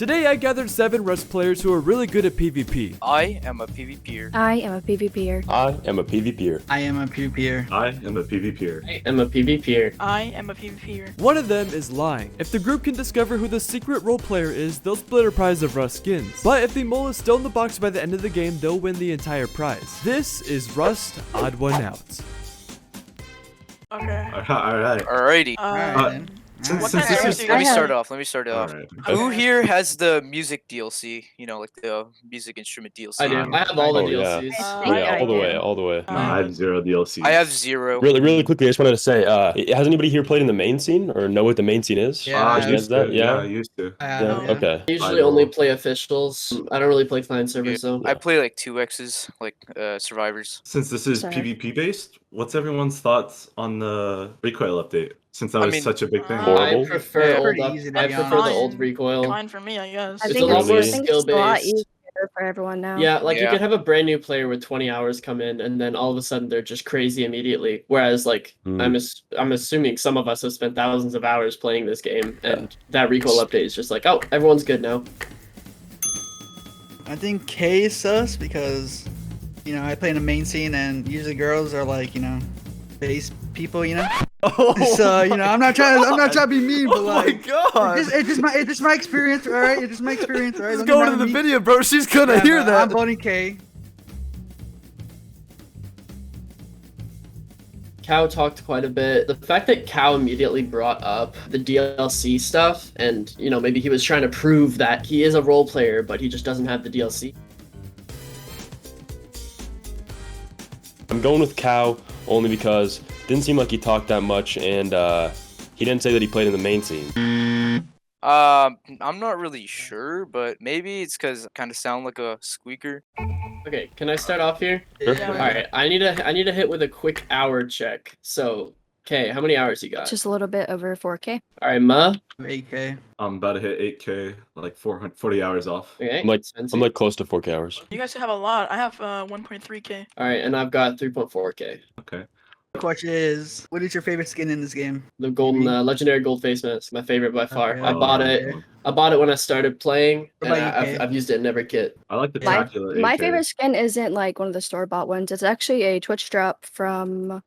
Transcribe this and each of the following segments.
Today I gathered 7 Rust players who are really good at PvP. I am a PvPer. I am a PvPer. I am a PvPer. I am a PvPer. I am a PvPer. I am a PvPer. I am a PvPer. One of them is lying. If the group can discover who the secret role player is, they'll split a prize of Rust skins. But if the mole is still in the box by the end of the game, they'll win the entire prize. This is Rust Odd One Out. Okay. Alright. Alrighty. Alright. Since What this kind is... of Let me I have- start off. Alright. Who here has the music DLC? You know, like the music instrument DLC. I do. I have all the Oh, yeah. DLCs. Yeah, all the way, all the way. No, I have 0 DLC. I have 0. Really quickly, I just wanted to say, has anybody here played in the main scene or know what the main scene is? Yeah, I I used to. that? Yeah, Yeah. I used to. Yeah. Okay. I usually only play officials. I don't really play client servers though. I play like 2X's, like survivors. Since this is Sorry. PvP based, what's everyone's thoughts on the recoil update? Since that I was mean, such a big thing. Horrible. I prefer old. Pretty easy, to I be prefer the honest. old recoil. Fine for me, I guess. I It's think a lot it's, more I think it's a lot skill-based. easier for everyone now. Yeah, like you Yeah. could have a brand new player with 20 hours come in, and then all of a sudden they're just crazy immediately. Whereas, like, I'm assuming some of us have spent thousands of hours playing this game, and that recoil update is just like, oh, everyone's good now. I think K is sus because, you know, I play in the main scene and usually girls are like, you know, base people, you know. So you know, I'm not trying to be mean, but Oh my like, god! it's just my experience, all right. It's just my experience, all right. Just Don't go get to mad the at me. video, bro. She's gonna Yeah, hear no, that. I'm voting K. Cow talked quite a bit. The fact that Cow immediately brought up the DLC stuff, and you know, maybe he was trying to prove that he is a role player, but he just doesn't have the DLC. I'm going with Cow only because it didn't seem like he talked that much, and he didn't say that he played in the main scene. I'm not really sure, but maybe it's because I kind of sound like a squeaker. Okay, can I start off here? Sure. Yeah. All right, I need a hit with a quick hour check. So, okay, how many hours you got? Just a little bit over 4K. All right, Ma. 8K. I'm about to hit 8K, like 40 hours off. Okay, I'm like close to 4K hours. You guys have a lot. I have 1.3k. all right, and I've got 3.4K. Okay. The question is, what is your favorite skin in this game? The golden legendary gold face mask, my favorite by far. Okay. I bought it. Okay. I bought it when I started playing, What and about you, Kay? I've used it in every kit. I like the My, Dracula my 8K. favorite skin isn't like one of the store-bought ones. It's actually a Twitch drop from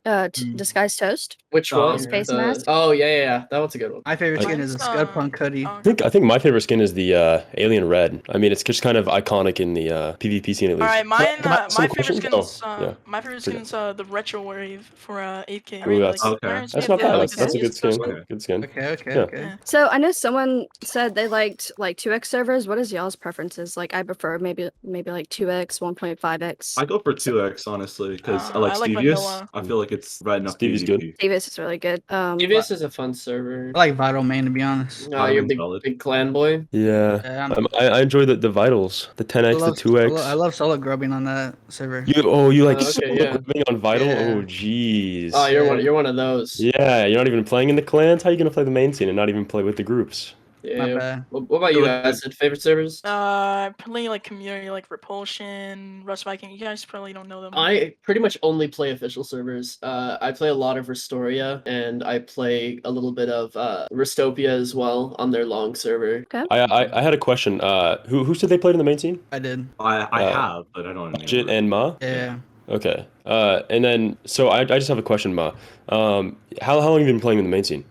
Disguised Toast. Which Oh, one? his face The- mask? Oh yeah. That one's a good one. My favorite skin is a Mine's, Scud Punk hoodie. oh, I think my favorite skin is the Alien Red. I mean, it's just kind of iconic in the PvP scene at least. Alright, mine. Can I ask some My favorite questions? skin's. Oh, yeah. My favorite skin's the retro wave for 8k. Ooh, that's- Okay. That's not bad. That's a good skin. Okay. Good skin. Okay. Yeah. Okay. So I know someone said they liked like 2x servers. What is y'all's preferences? Like I prefer maybe like 2x, 1.5x. I go for 2x, honestly, because I like I like Stevious. vanilla. I feel like it's right enough Stevie's PvP. good. Davis is really good. Devious is a fun server. I like Vital Main, to be honest. No, you're a big, Solid. big clan boy. Yeah. Yeah, I enjoy the vitals, the 10x, the 2x. I love solo grubbing on that server. You like Okay, solo yeah. grabbing on vital? Yeah. Oh jeez. Oh, Yeah. you're one of those. Yeah, you're not even playing in the clans. How are you gonna play the main scene and not even play with the groups? My Yeah. bad. What about you, Acid? Favorite servers? Play like community, like Repulsion, Rust Viking. You guys probably don't know them. I pretty much only play official servers. I play a lot of Restoria, and I play a little bit of Restopia as well on their long server. I had a question. Who said they played in the main scene? I did. I have, but I don't know. Jit and Ma. Yeah. Okay. And then so I just have a question, Ma. How long have you been playing in the main scene?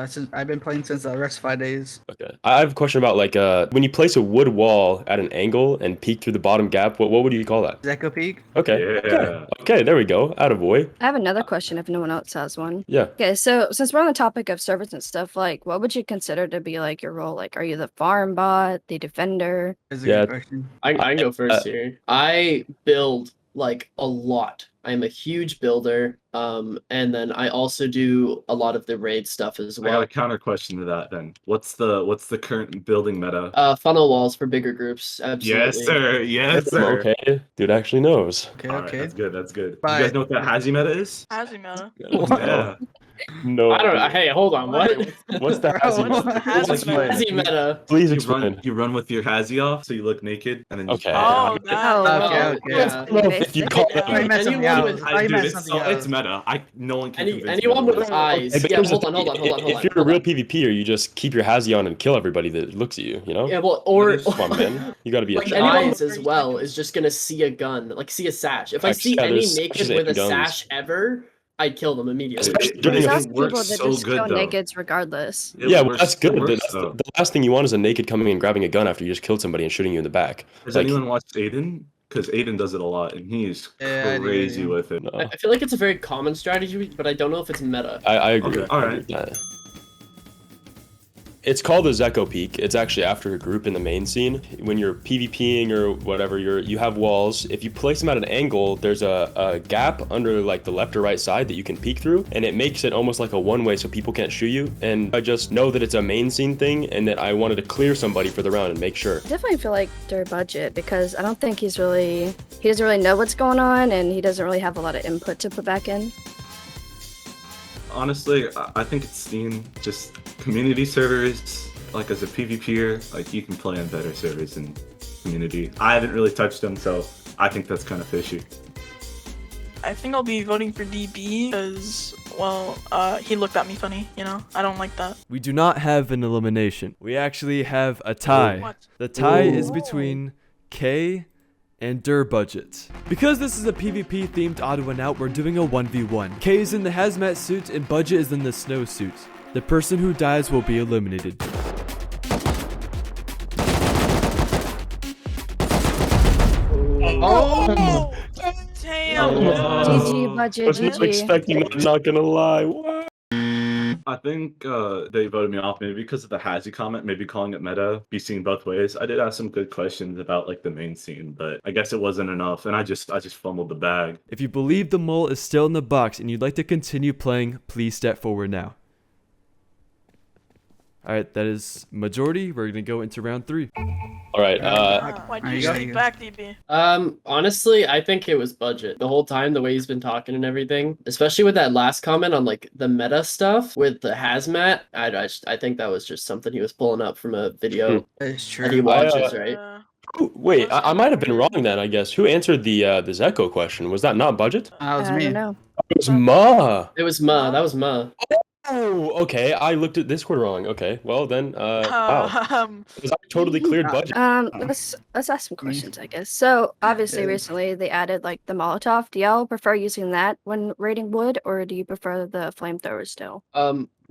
Since I've been playing since the rest 5 days. Okay. I have a question about like when you place a wood wall at an angle and peek through the bottom gap. What would you call that? Echo Peak. Okay. Yeah. Okay. There we go. Attaboy. I have another question if no one else has one. Yeah. Okay, so since we're on the topic of servers and stuff, like what would you consider to be like your role? Like are you the farm bot, the defender? Is a Yeah. good question. I can go first here. I build like a lot. I'm a huge builder. And then I also do a lot of the raid stuff as I got well. a counter question to that then. What's the current building meta? Funnel walls for bigger groups. Absolutely. Yes, sir. Yes, sir. Okay. Dude actually knows. Okay. All right, Okay. that's good. That's good. Bye. You guys know what that Hazy meta is? Azimata. Yeah. No. I don't know. Hey, hold on. What? What's the Bro, Hazzy? What's the What's hazard? like- Hazzy meta. Please You explain. run with your hazy off, so you look naked, and then you Okay. Oh, you- that. Okay, yeah. okay. I don't know if you'd call it. I meant something Anyone else. with- I Dude, meant it's something it's else. meta. No one can convince me Anyone with otherwise. eyes. Hey, but Yeah, here's the hold on. thing. If you're a real PvPer, you just keep your Hazzy on and kill everybody that looks at you. You know? Yeah, well, or Come on, man. You gotta be a like child. eyes as well is just gonna see a gun, like see a sash. If I Actually, see yeah, any there's naked sashes with a and guns. sash ever, I'd kill them immediately. Especially It- during There's it a also people works that so just good, kill though. nakeds regardless. Yeah, well, works- that's good. it works, That's though. the last thing you want is a naked coming and grabbing a gun after you just killed somebody and shooting you in the back. Has Like, anyone watched Aiden? Because Aiden does it a lot, and he is Yeah, I do, crazy yeah. with it. no. I feel like it's a very common strategy, but I don't know if it's meta. I agree. Okay, I alright. agree with that. It's called a Zeko peak. It's actually after a group in the main scene. When you're PvPing or whatever, you have walls. If you place them at an angle, there's a gap under like the left or right side that you can peek through, and it makes it almost like a one-way so people can't shoot you. And I just know that it's a main scene thing and that I wanted to clear somebody for the round and make sure. Definitely feel like their budget because I don't think he doesn't really know what's going on and he doesn't really have a lot of input to put back in. Honestly, I think it's Steam. Just community servers, like as a PvPer, like you can play on better servers than community. I haven't really touched them, so I think that's kind of fishy. I think I'll be voting for DB because, well, he looked at me funny, you know? I don't like that. We do not have an elimination. We actually have a tie. What? The tie is between K and Budget. Because this is a PvP themed odd one out, we're doing a 1v1. K is in the hazmat suit and Budget is in the snow suit. The person who dies will be eliminated. Oh! Damn! GG budget, Wasn't GG. expecting that, I'm not gonna lie. What? I think they voted me off maybe because of the Hazzy comment, maybe calling it meta, be seen both ways. I did ask some good questions about like the main scene, but I guess it wasn't enough, and I just fumbled the bag. If you believe the mole is still in the box and you'd like to continue playing, please step forward now. Alright, that is majority. We're gonna go into round 3. All right. Why'd There you you go. sneak back, DB? Honestly, I think it was budget the whole time, the way he's been talking and everything, especially with that last comment on like the meta stuff with the hazmat. I think that was just something he was pulling up from a video It's that he true. watches, right? Wait, I might have been wrong then. I guess who answered the Zeko question? Was that not Budget? That was I me. don't know. It was Ma. It was Ma. That was Ma. Oh, okay. I looked at Discord wrong. Okay, well then, wow. Because I totally cleared Budget. Let's ask some questions, I guess. So obviously, recently they added like the Molotov. Do y'all prefer using that when raiding wood, or do you prefer the flamethrower still?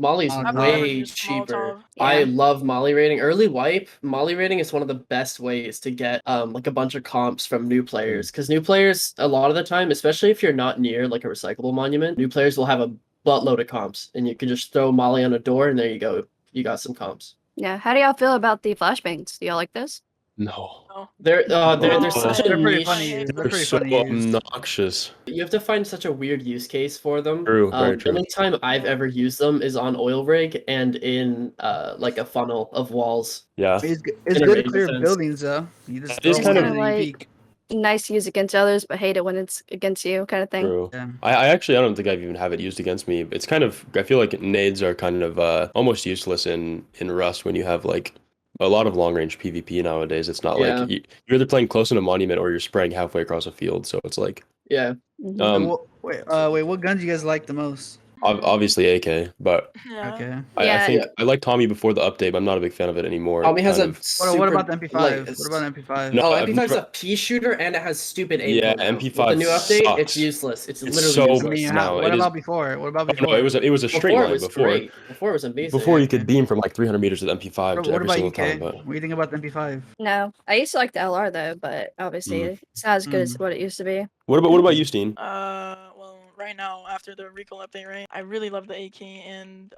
Molly's I've never way used cheaper. Molotov. I Yeah. love Molly raiding. Early wipe, Molly raiding is one of the best ways to get like a bunch of comps from new players. Because new players, a lot of the time, especially if you're not near like a recyclable monument, new players will have a buttload of comps, and you can just throw Molly on a door, and there you go. You got some comps. Yeah. How do y'all feel about the flashbangs? Do y'all like this? No. They're Oh, such a They're pretty niche. funny. They're They're pretty so funny. used. obnoxious. You have to find such a weird use case for them. True, very The true. only time I've ever used them is on oil rig and in like a funnel of walls. Yeah. It's In a good to raid clear defense. buildings though. You just It's throw kind one of and then you like- peek. Nice to use against others, but hate it when it's against you, kind of thing. True. Yeah. I actually I don't think I've even have it used against me. It's kind of I feel like nades are kind of almost useless in Rust when you have like a lot of long range PvP nowadays. It's not Yeah. like you're either playing close in a monument or you're spraying halfway across a field. So it's like Yeah. Mhm. Wait, what gun do you guys like the most? obviously AK, but Yeah. Okay. I Yeah. think I like Tommy before the update, but I'm not a big fan of it anymore. Tommy has kind a of. What super, about the MP5? like, What about MP5? No, Oh, I've MP5 is never- a pea shooter and it has stupid aim. Yeah, now. MP5 With the new update, sucks. it's useless. It's It's literally so I useless. mean, now, what it is- about before? What about Oh, before? no, it was a straight Before it line was before. great. Before it was amazing. Before you could Okay. beam from like 300 meters with MP5 What to every about single you, Kay? time, but What do you think about the MP5? No, I used to like the LR though, but obviously it's not as good as what it used to be. what about you, Steen? Well, right now after the recall update, right? I really love the AK and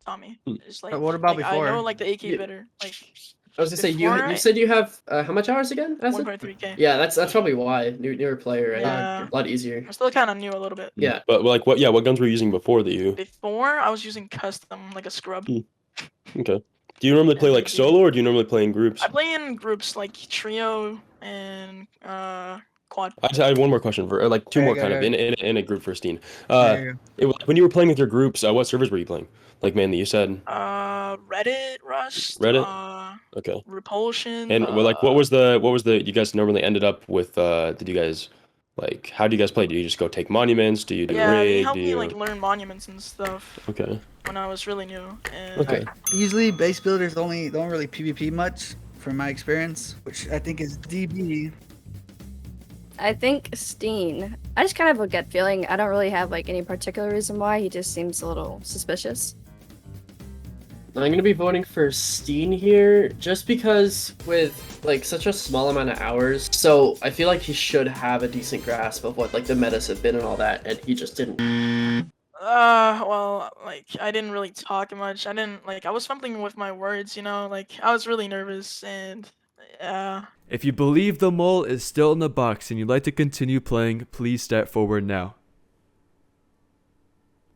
Tommy. It's like, But what about like, I before? know like the AK Yeah. better. Like I was gonna say Before you I- said you have how much hours again? Acid? 1.3K. Yeah, that's probably why newer player, right? Yeah. A lot easier. I'm still kind of new a little bit. Yeah. But like what guns were you using before that you Before I was using custom, like a scrub. Okay. Do you normally play like solo or do you normally play in groups? I play in groups like trio and quad. I just had one more question for, or like two Okay, more go kind of ahead. in a group for Steen. There you When you were playing with your groups, what servers were you playing? Like mainly, you said Reddit, Rust, Reddit. Okay. Repulsion. And well, like, what was the you guys normally ended up with? Did you guys like how do you guys play? Do you just go take monuments? Do you do Yeah, they rig? helped Do me you? like learn monuments and stuff Okay. when I was really new. And Okay. Usually base builders don't really PvP much, from my experience, which I think is DB. I think Steen. I just kind of have a gut feeling. I don't really have like any particular reason why. He just seems a little suspicious. I'm gonna be voting for Steen here, just because with like such a small amount of hours, so I feel like he should have a decent grasp of what like the metas have been and all that, and he just didn't. well, like I didn't really talk much. I was fumbling with my words, you know, like I was really nervous and yeah. If you believe the mole is still in the box and you'd like to continue playing, please step forward now.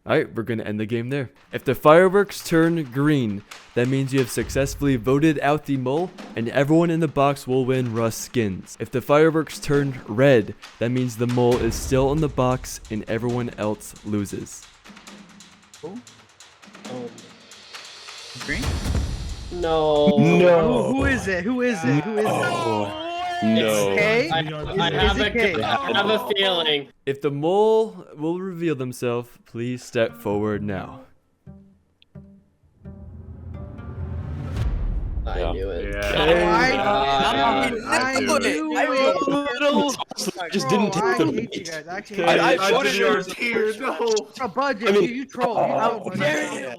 Alright, we're going to end the game there. If the fireworks turn green, that means you have successfully voted out the mole, and everyone in the box will win Rust skins. If the fireworks turn red, that means the mole is still in the box and everyone else loses. Green? No. No. Who is it? Who is it? Who is it? No. K? I have Is it K? I have a feeling. If the mole will reveal themselves, please step forward now. I Yeah. knew it. Yeah. I knew it. Just didn't take I the hate you bait. guys. I actually Okay, hate you. I voted yours here. No. A budget. I mean- you troll. You troll, budget.